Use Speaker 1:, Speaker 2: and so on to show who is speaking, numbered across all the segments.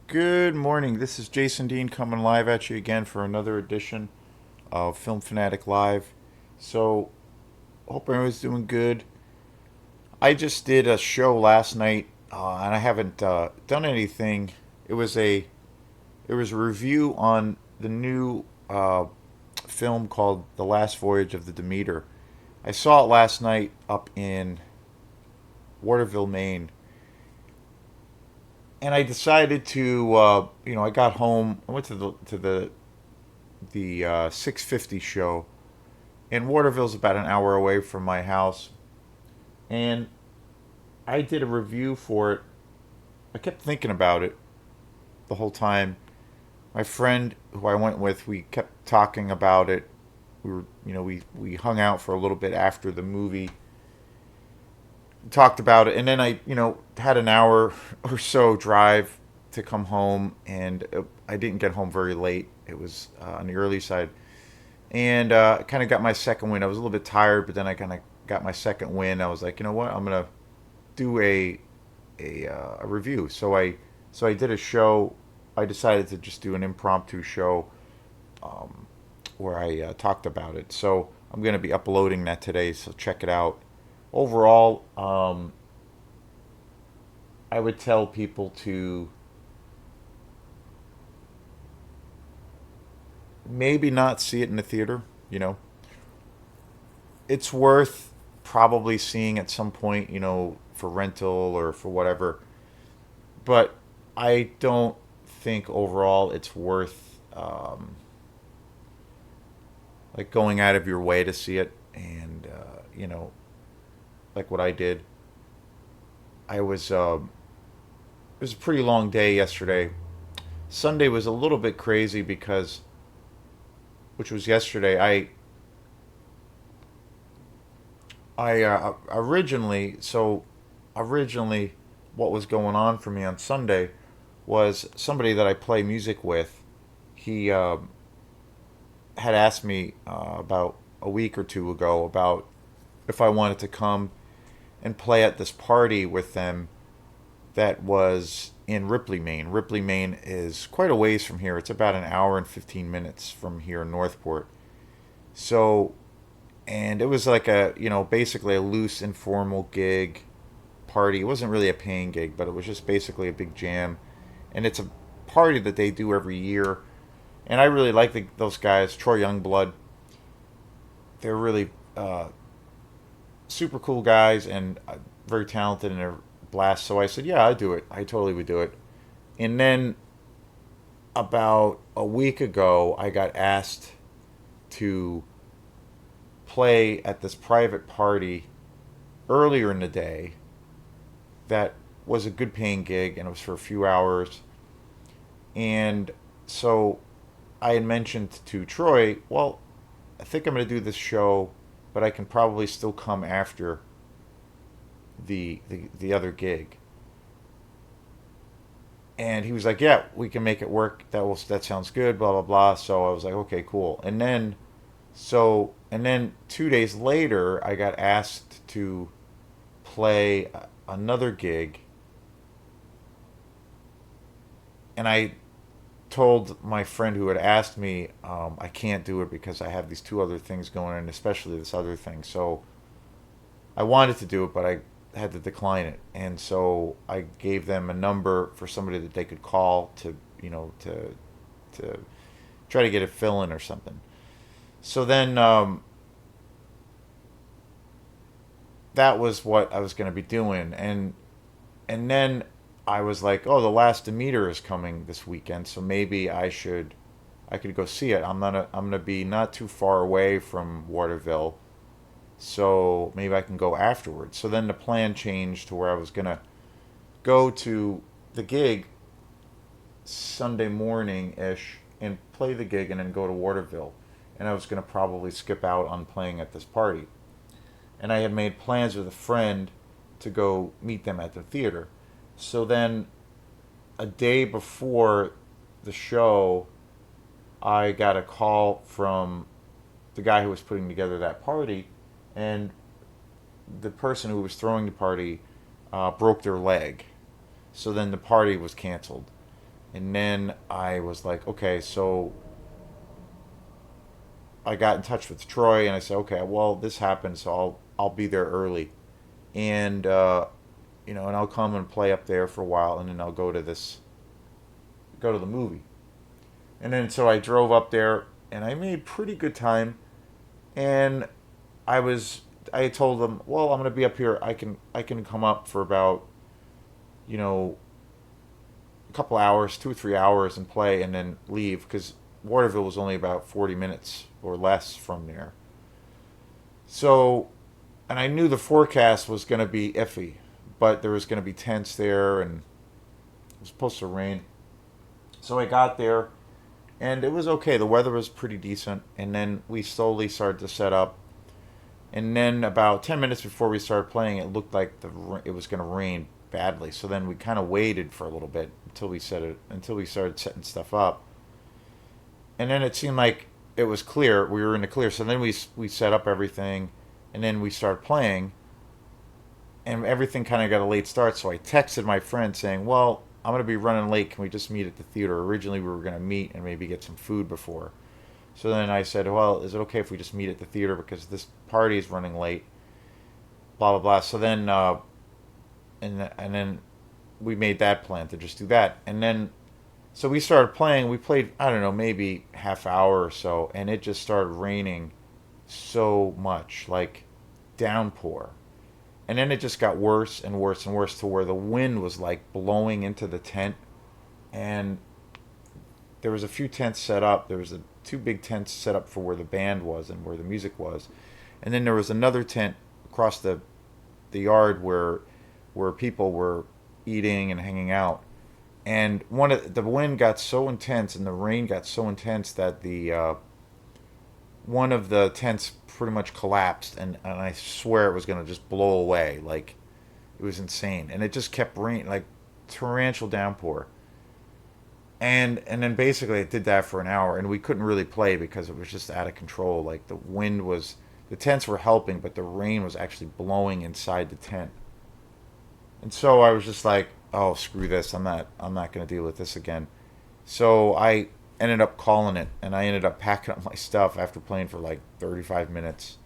Speaker 1: Good morning. This is Jason Dean coming live at you again for another edition of Film Fanatic Live. So, hope everyone's doing good. I just did a show last night, and I haven't done anything. It was a it was a review on the new film called The Last Voyage of the Demeter. I saw it last night up in Waterville, Maine, and I decided to I got home. I went to the 650 show, and Waterville's about an hour away from my house. And I did a review for it. I kept thinking about it the whole time. My friend who I went with, we kept talking about it. We hung out for a little bit after the movie, talked about it, and then I had an hour or so drive to come home, and I didn't get home very late. It was on the early side, and kind of got my second win. I was a little bit tired, but then I kind of got my second win. I was like, you know what, I'm gonna do a review. So I did a show. I decided to just do an impromptu show where I talked about it. So I'm gonna be uploading that today. So check it out. Overall, I would tell people to maybe not see it in the theater. You know, it's worth probably seeing at some point, for rental or for whatever. But I don't think overall it's worth like going out of your way to see it. And like what I did, I was it was a pretty long day yesterday. Sunday was a little bit crazy because, which was yesterday. I originally what was going on for me on Sunday was somebody that I play music with. He had asked me about a week or two ago about if I wanted to come and play at this party with them that was in Ripley, Maine. Ripley, Maine is quite a ways from here. It's about an hour and 15 minutes from here in Northport. So, and it was like basically a loose, informal gig party. It wasn't really a paying gig, but it was just basically a big jam. And it's a party that they do every year. And I really like those guys, Troy Youngblood. They're really super cool guys and very talented and they're blast. So I said, yeah, I'd do it. I totally would do it. And then about a week ago, I got asked to play at this private party earlier in the day that was a good paying gig and it was for a few hours. And so I had mentioned to Troy, well, I think I'm going to do this show, but I can probably still come after the other gig. And he was like, yeah, we can make it work. That sounds good, blah blah blah. So I was like, okay, cool. And then 2 days later, I got asked to play another gig, and I told my friend who had asked me, I can't do it because I have these two other things going on, especially this other thing. So I wanted to do it, but I had to decline it. And so I gave them a number for somebody that they could call to, to try to get a fill in or something. So then that was what I was going to be doing, and then I was like, oh, the last Demeter is coming this weekend, so maybe I could go see it. I'm gonna be not too far away from Waterville, so maybe I can go afterwards. So then the plan changed to where I was gonna go to the gig Sunday morning ish and play the gig and then go to Waterville, and I was gonna probably skip out on playing at this party. And I had made plans with a friend to go meet them at the theater. So then, a day before the show, I got a call from the guy who was putting together that party, and the person who was throwing the party broke their leg. So then the party was canceled. And then I was like, okay, so I got in touch with Troy and I said, okay, well, this happened, so I'll be there early, and and I'll come and play up there for a while, and then I'll go to the movie. And then so I drove up there, and I made pretty good time, and I was I told them, well, I'm gonna be up here. I can come up for about you know a couple hours, 2 or 3 hours, and play, and then leave because Waterville was only about 40 minutes or less from there. So, and I knew the forecast was going to be iffy, but there was going to be tents there, and it was supposed to rain. So I got there, and it was okay. The weather was pretty decent, and then we slowly started to set up. And then about 10 minutes before we started playing, it looked like it was going to rain badly. So then we kind of waited for a little bit until we started setting stuff up, and then it seemed like it was clear. We were in the clear. So then we set up everything, and then we started playing, and everything kind of got a late start. So I texted my friend saying, "Well, I'm gonna be running late. Can we just meet at the theater? Originally, we were gonna meet and maybe get some food before." So then I said, "Well, is it okay if we just meet at the theater because this party is running late?" Blah blah blah. So then, and then we made that plan to just do that, and then so we started playing. We played, I don't know, maybe half hour or so, and it just started raining so much, like downpour. And then it just got worse and worse and worse to where the wind was like blowing into the tent. And there was a few tents set up. There was two big tents set up for where the band was and where the music was. And then there was another tent across the yard where people were eating and hanging out. And the wind got so intense and the rain got so intense that the one of the tents pretty much collapsed, and I swear it was gonna just blow away. Like it was insane, and it just kept raining like torrential downpour. And then basically it did that for an hour, and we couldn't really play because it was just out of control. Like the tents were helping, but the rain was actually blowing inside the tent. And so I was just like, oh, screw this. I'm not going to deal with this again. So I ended up calling it, and I ended up packing up my stuff after playing for like 35 minutes.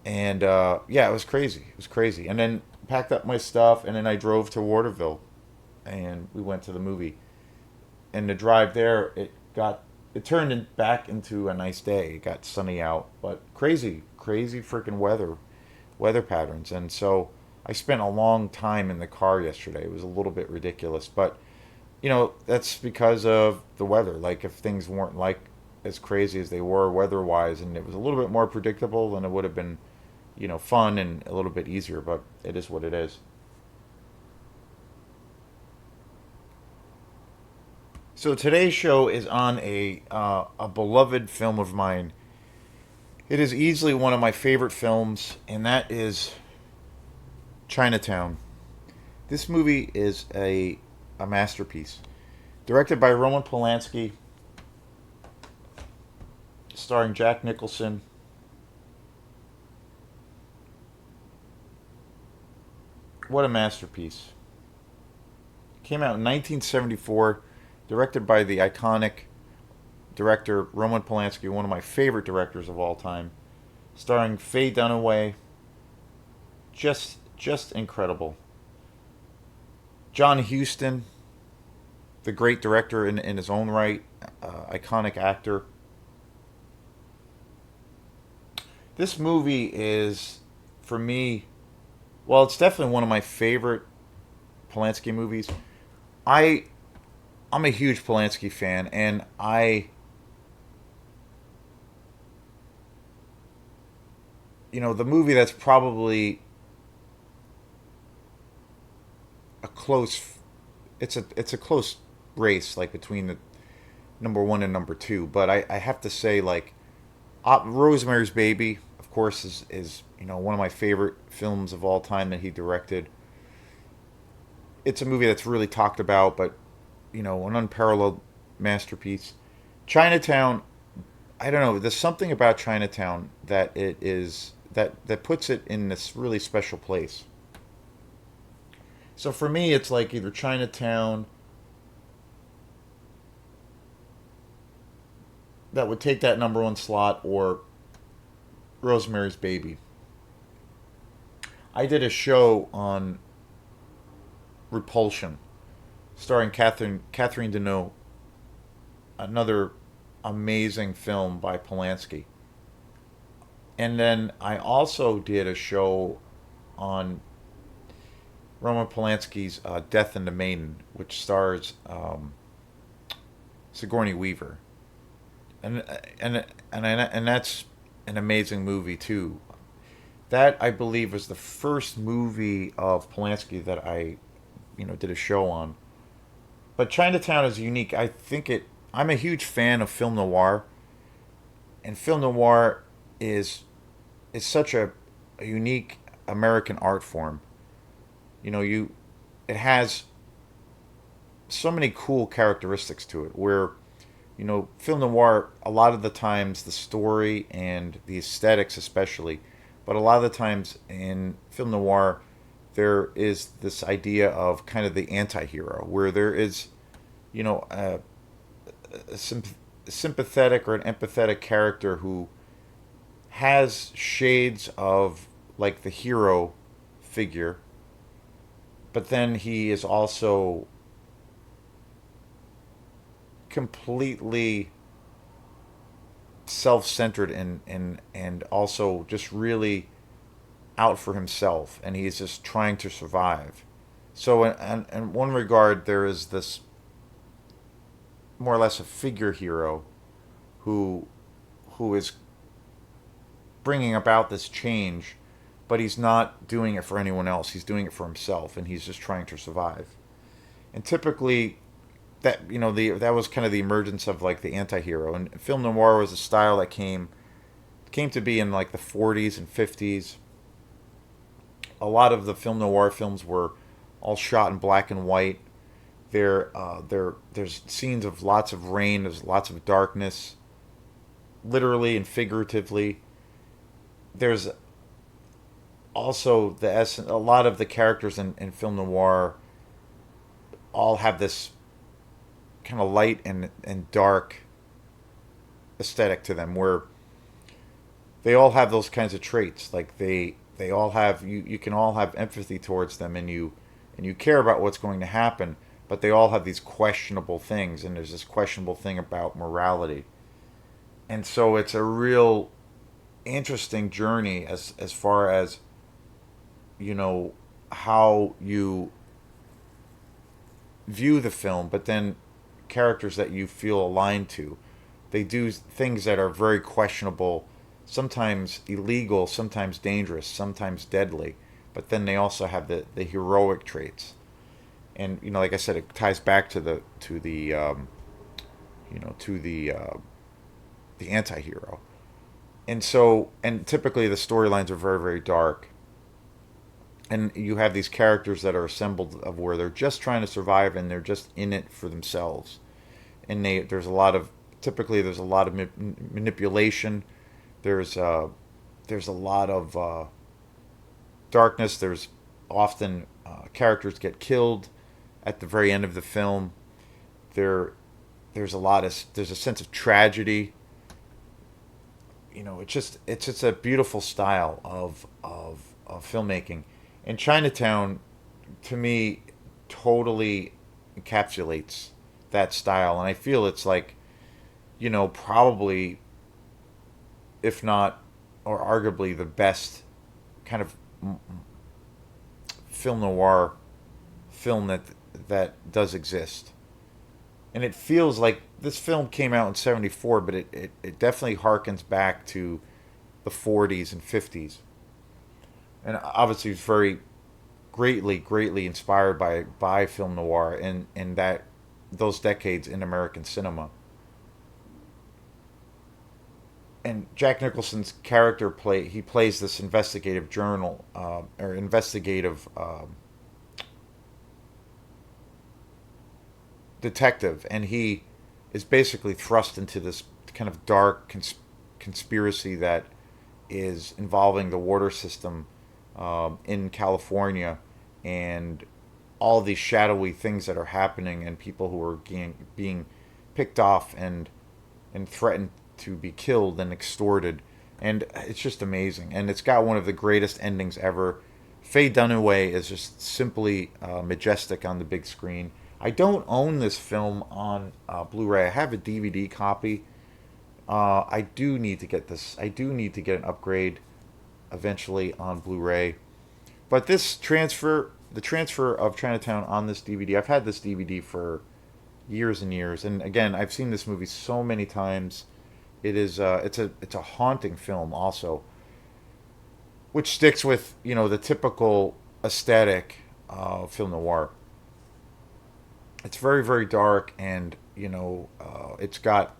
Speaker 1: And yeah, it was crazy. It was crazy. And then packed up my stuff, and then I drove to Waterville, and we went to the movie. And the drive there, it turned back into a nice day. It got sunny out, but crazy, crazy freaking weather patterns. And so I spent a long time in the car yesterday. It was a little bit ridiculous, but that's because of the weather. Like if things weren't like as crazy as they were weather-wise, and it was a little bit more predictable, then it would have been, fun and a little bit easier. But it is what it is. So today's show is on a beloved film of mine. It is easily one of my favorite films, and that is Chinatown. This movie is a masterpiece. Directed by Roman Polanski, starring Jack Nicholson. What a masterpiece. Came out in 1974, directed by the iconic director Roman Polanski, one of my favorite directors of all time. Starring Faye Dunaway. Just incredible. John Huston, the great director in his own right, iconic actor. This movie is, for me, well, it's definitely one of my favorite Polanski movies. I I'm a huge Polanski fan, and the movie that's probably a close, it's a close race, like between the number one and number two. But I have to say, like, Rosemary's Baby, of course, is one of my favorite films of all time that he directed. It's a movie that's really talked about, but an unparalleled masterpiece. Chinatown, I don't know. There's something about Chinatown that it is that puts it in this really special place. So for me, it's like either Chinatown that would take that number one slot, or Rosemary's Baby. I did a show on Repulsion, starring Catherine Deneuve, another amazing film by Polanski. And then I also did a show on Roman Polanski's Death and the Maiden, which stars Sigourney Weaver, and and that's an amazing movie too. That, I believe, was the first movie of Polanski that I, did a show on. But Chinatown is unique. I think it. I'm a huge fan of film noir, and film noir is is such a unique American art form. It has so many cool characteristics to it. Where, film noir, a lot of the times the story and the aesthetics, especially, but a lot of the times in film noir, there is this idea of kind of the anti-hero, where there is, you know, a, sympathetic or an empathetic character who has shades of like the hero figure, but then he is also completely self-centered, and also just really out for himself, and he's just trying to survive. So in one regard, there is this more or less a figure hero who is bringing about this change, but he's not doing it for anyone else. He's doing it for himself, and he's just trying to survive. And typically, that was kind of the emergence of like the anti-hero. And film noir was a style that came to be in like the 40s and 50s. A lot of the film noir films were all shot in black and white. There's scenes of lots of rain, there's lots of darkness, literally and figuratively. There's also the essence. A lot of the characters in film noir all have this kind of light and dark aesthetic to them, where they all have those kinds of traits. Like they all have, you can all have empathy towards them, and you care about what's going to happen, but they all have these questionable things, and there's this questionable thing about morality. And so it's a real interesting journey as far as, how you view the film, but then characters that you feel aligned to. They do things that are very questionable, sometimes illegal, sometimes dangerous, sometimes deadly, but then they also have the heroic traits. And like I said, it ties back to the anti-hero. And typically the storylines are very, very dark, and you have these characters that are assembled of where they're just trying to survive, and they're just in it for themselves. And there's a lot of typically there's a lot of manipulation. There's a lot of darkness. There's often characters get killed at the very end of the film. There there's a sense of tragedy. It's just a beautiful style of filmmaking. And Chinatown, to me, totally encapsulates that style. And I feel it's like, probably, if not, or arguably, the best kind of film noir film that does exist. And it feels like this film came out in 74, but it definitely harkens back to the 40s and 50s. And obviously it's very greatly inspired by film noir and that those decades in American cinema. And Jack Nicholson's character he plays this investigative journal or investigative detective, and he is basically thrust into this kind of dark conspiracy that is involving the water system in California, and all these shadowy things that are happening, and people who are being picked off and threatened to be killed and extorted, and it's just amazing. And it's got one of the greatest endings ever. Faye Dunaway is just simply majestic on the big screen. I don't own this film on Blu-ray. I have a DVD copy. I do need to get this. I do need to get an upgrade eventually on Blu-ray. But this transfer, the transfer of Chinatown on this DVD, I've had this DVD for years and years, and again, I've seen this movie so many times. It is, it's a haunting film also, which sticks with the typical aesthetic of film noir. It's very very dark, and it's got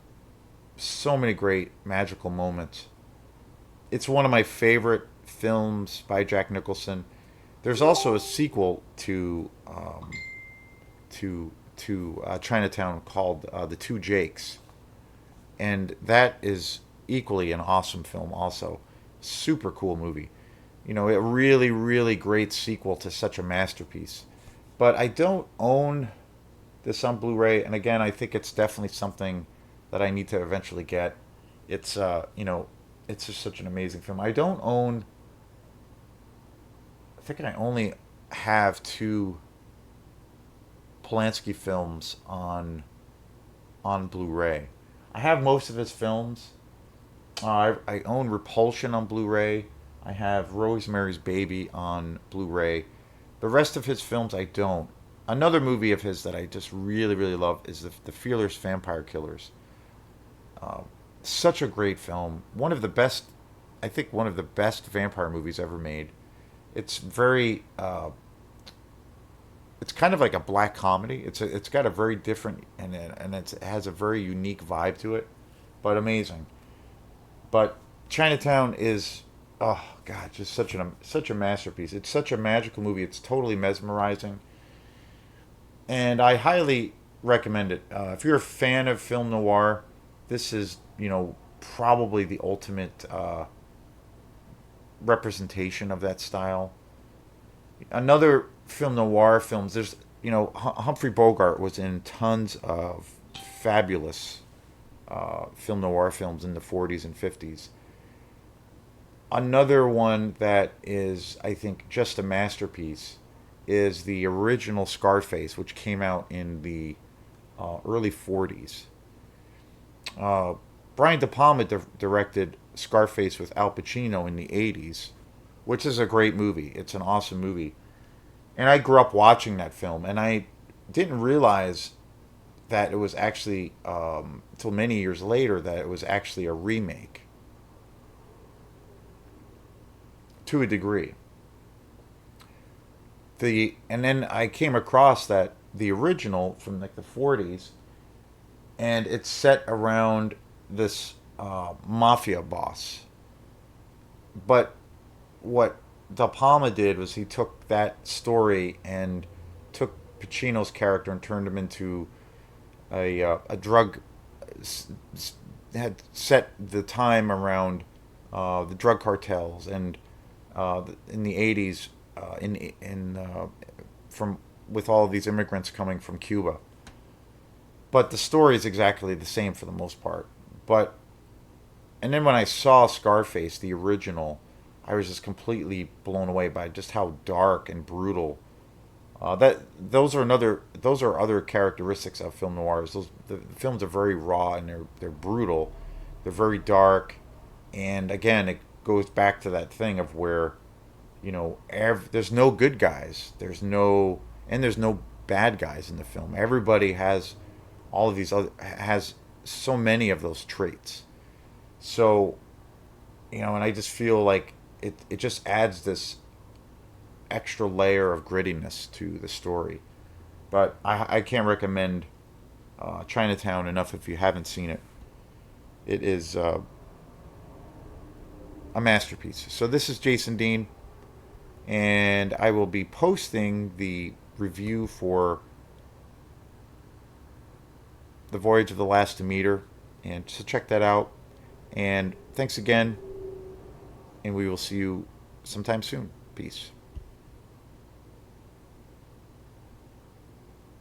Speaker 1: so many great magical moments. It's one of my favorite films by Jack Nicholson. There's also a sequel to Chinatown called The Two Jakes, and that is equally an awesome film. Also, super cool movie. A really really great sequel to such a masterpiece. But I don't own this on Blu-ray, and again, I think it's definitely something that I need to eventually get. It's it's just such an amazing film. I don't own. I think I only have two Polanski films on Blu-ray. I have most of his films. I own Repulsion on Blu-ray. I have Rosemary's Baby on Blu-ray. The rest of his films I don't. Another movie of his that I just really really love is the Fearless Vampire Killers. Uh, Such a great film. One of the best, I think, one of the best vampire movies ever made. It's very it's kind of like a black comedy. It's got a very different, it has a very unique vibe to it, but amazing. But Chinatown is, oh god, just such a masterpiece. It's such a magical movie. It's totally mesmerizing, and I highly recommend it. If you're a fan of film noir, this is probably the ultimate representation of that style. Another film noir films. There's Humphrey Bogart was in tons of fabulous film noir films in the 40s and 50s. Another one that is, I think, just a masterpiece is the original Scarface, which came out in the early 40s. Uh, Brian De Palma directed Scarface with Al Pacino in the 80s, which is a great movie. It's an awesome movie. And I grew up watching that film, and I didn't realize that it was actually, until many years later, that it was actually a remake to a degree. And then I came across that the original from like the 40s, and it's set around this mafia boss. But what De Palma did was he took that story and took Pacino's character and turned him into a drug, had set the time around the drug cartels, and in the 80s, in from with all of these immigrants coming from Cuba. But the story is exactly the same for the most part. But and then when I saw Scarface, the original, I was just completely blown away by just how dark and brutal. That those are other characteristics of film noirs. The films are very raw, and they're brutal. They're very dark, and again, it goes back to that thing of where, there's no good guys. There's no bad guys in the film. Everybody has all of these other has so many of those traits. So, and I just feel like it just adds this extra layer of grittiness to the story. But I can't recommend Chinatown enough if you haven't seen it. It is a masterpiece. So this is Jason Dean, and I will be posting the review for The Voyage of the Last Demeter, and so check that out. And thanks again, and we will see you sometime soon. Peace.